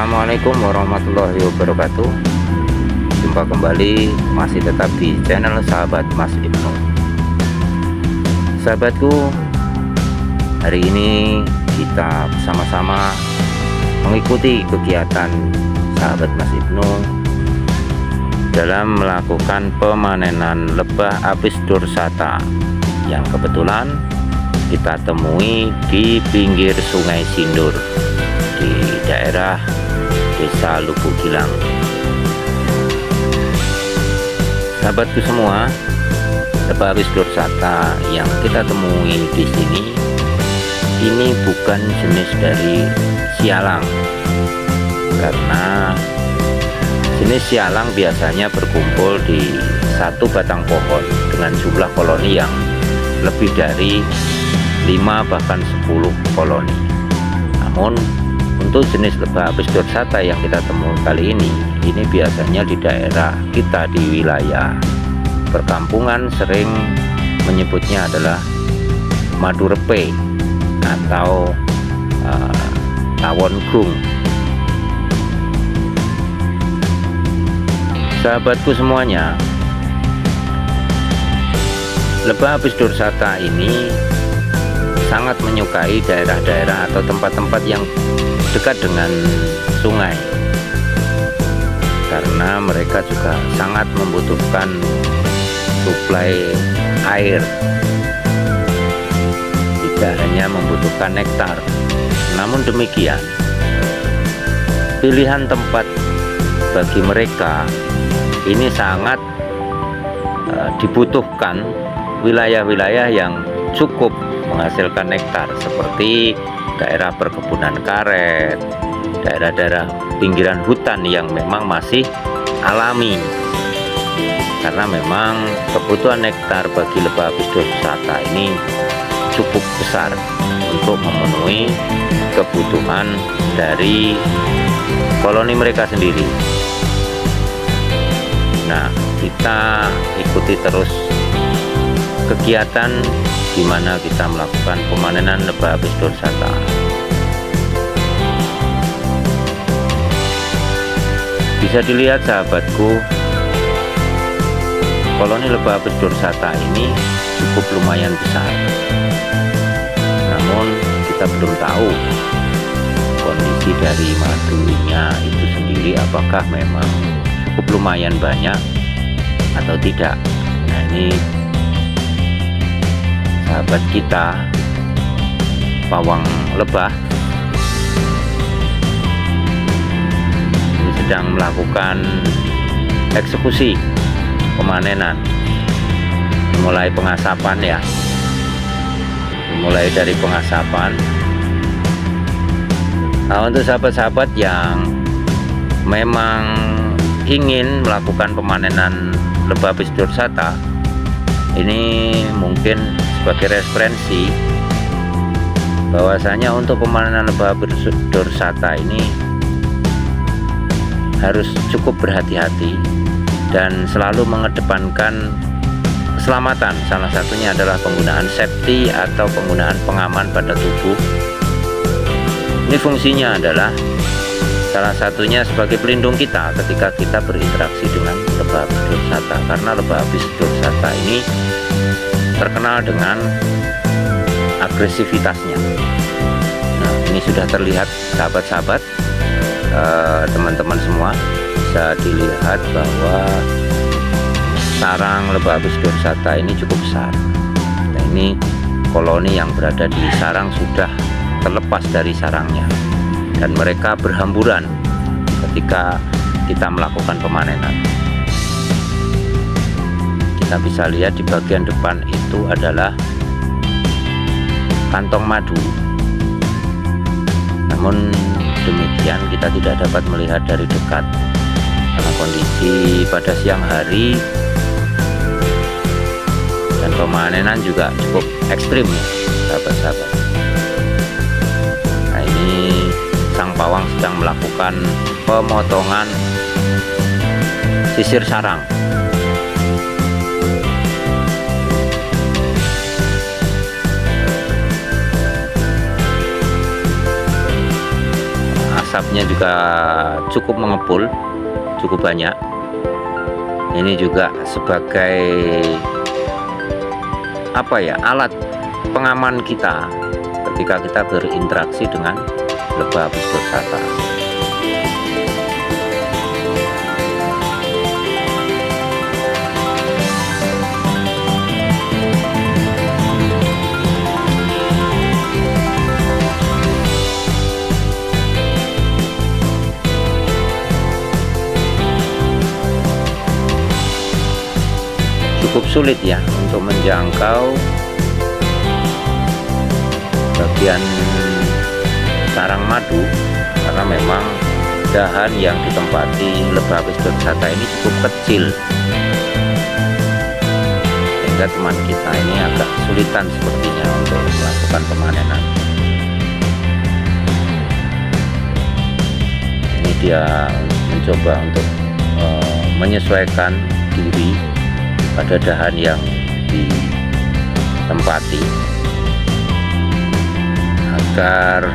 Assalamualaikum warahmatullahi wabarakatuh. Jumpa kembali, masih tetap di channel Sahabat Mas Ibnu. Sahabatku, hari ini kita bersama-sama mengikuti kegiatan Sahabat Mas Ibnu dalam melakukan pemanenan lebah apis dorsata yang kebetulan kita temui di pinggir Sungai Sindur di daerah Desa Lubuk Gilang. Sahabatku semua, lebah apis dorsata yang kita temui di sini ini bukan jenis dari sialang, karena jenis sialang biasanya berkumpul di satu batang pohon dengan jumlah koloni yang lebih dari 5 bahkan 10 koloni. Namun untuk jenis lebah apis dorsata yang kita temui kali ini biasanya di daerah kita di wilayah perkampungan sering menyebutnya adalah madu repe atau tawon gung. Sahabatku semuanya, lebah apis dorsata ini sangat menyukai daerah-daerah atau tempat-tempat yang dekat dengan sungai, karena mereka juga sangat membutuhkan suplai air, tidak hanya membutuhkan nektar. Namun demikian, pilihan tempat bagi mereka ini sangat dibutuhkan wilayah-wilayah yang cukup menghasilkan nektar, seperti daerah perkebunan karet, daerah-daerah pinggiran hutan yang memang masih alami, karena memang kebutuhan nektar bagi lebah apis dorsata ini cukup besar untuk memenuhi kebutuhan dari koloni mereka sendiri. Nah, kita ikuti terus kegiatan di mana kita melakukan pemanenan lebah apis dorsata. Bisa dilihat sahabatku, koloni lebah apis dorsata ini cukup lumayan besar. Namun kita belum tahu kondisi dari madunya itu sendiri apakah memang cukup lumayan banyak atau tidak. Nah, ini sahabat kita pawang lebah ini sedang melakukan eksekusi pemanenan, mulai pengasapan ya, mulai dari pengasapan. Nah, untuk sahabat-sahabat yang memang ingin melakukan pemanenan lebah apis dorsata, ini mungkin sebagai referensi bahwasanya untuk pemanenan lebah apis dorsata ini harus cukup berhati-hati dan selalu mengedepankan keselamatan. Salah satunya adalah penggunaan safety atau penggunaan pengaman pada tubuh. Ini fungsinya adalah salah satunya sebagai pelindung kita ketika kita berinteraksi dengan lebah apis dorsata, karena lebah apis dorsata ini terkenal dengan agresivitasnya. Nah, ini sudah terlihat sahabat-sahabat, teman-teman semua, bisa dilihat bahwa sarang lebah apis dorsata ini cukup besar. Nah, ini koloni yang berada di sarang sudah terlepas dari sarangnya dan mereka berhamburan ketika kita melakukan pemanenan. Kita bisa lihat di bagian depan itu adalah kantong madu. Namun demikian kita tidak dapat melihat dari dekat karena kondisi pada siang hari dan pemanenan juga cukup ekstrim, sahabat-sahabat. Nah, ini sang pawang sedang melakukan pemotongan sisir sarang. asapnya juga cukup mengepul, cukup banyak. Ini juga sebagai alat pengaman kita ketika kita berinteraksi dengan lebah habis dorsata. Cukup sulit ya untuk menjangkau bagian sarang madu karena memang dahan yang ditempati lebah habis dorsata ini cukup kecil, sehingga teman kita ini agak kesulitan sepertinya untuk melakukan pemanenan. Ini dia mencoba untuk menyesuaikan diri pada dahan yang ditempati agar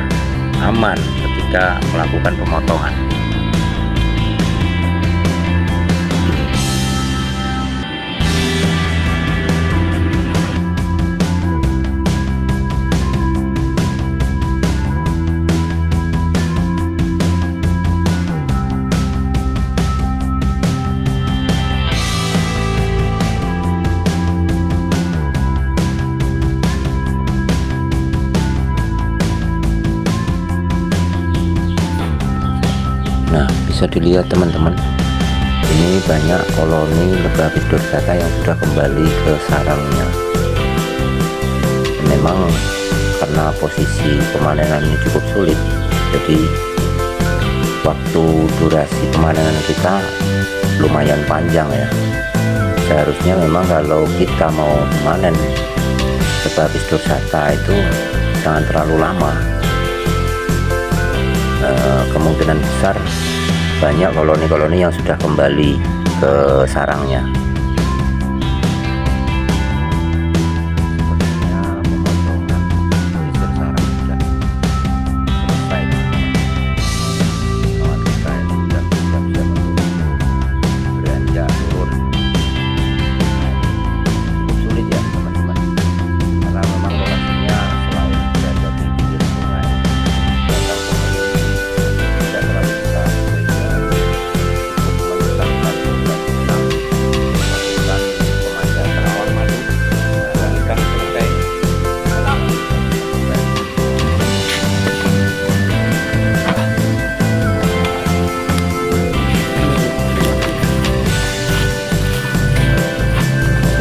aman ketika melakukan pemotongan. Nah, bisa dilihat teman-teman, ini banyak koloni lebah habis dorsata yang sudah kembali ke sarangnya. Memang karena posisi pemanenannya cukup sulit, jadi waktu durasi pemanenan kita lumayan panjang ya. Seharusnya memang kalau kita mau memanen lebah habis dorsata itu jangan terlalu lama. Kemungkinan besar banyak koloni-koloni yang sudah kembali ke sarangnya.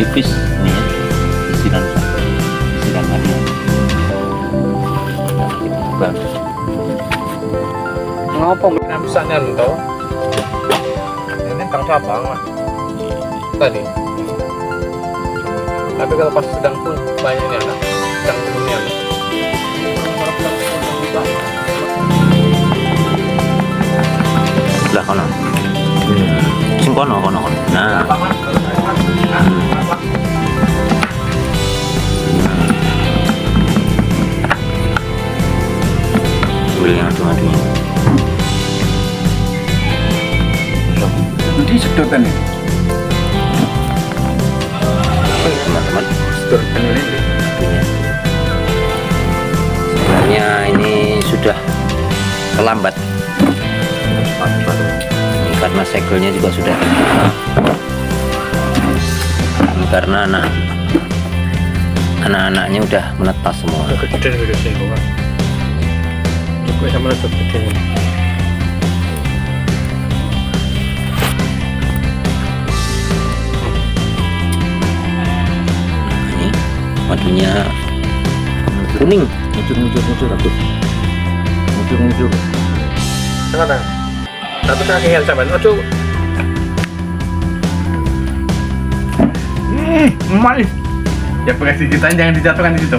Tipis ini ya, isirangannya bagus. Ngapa misalnya lo ini tang cabang lah tadi, tapi kalau pas sedang pun banyaknya anak sedang turunnya lah kono sing kono. Nah boleh ngadu-ngadunya nanti sedotan ya teman-teman. sedotan ini Sebenarnya ini sudah terlambat ini karena segelnya juga sudah ini karena anak-anaknya udah menetas semua. gede sih kok cukup sama gede. Ini madunya kuning, muncul bagus, muncul sekarang satu kaki yang sampai muncul manis ya, presiden kita jangan dijatuhkan di situ.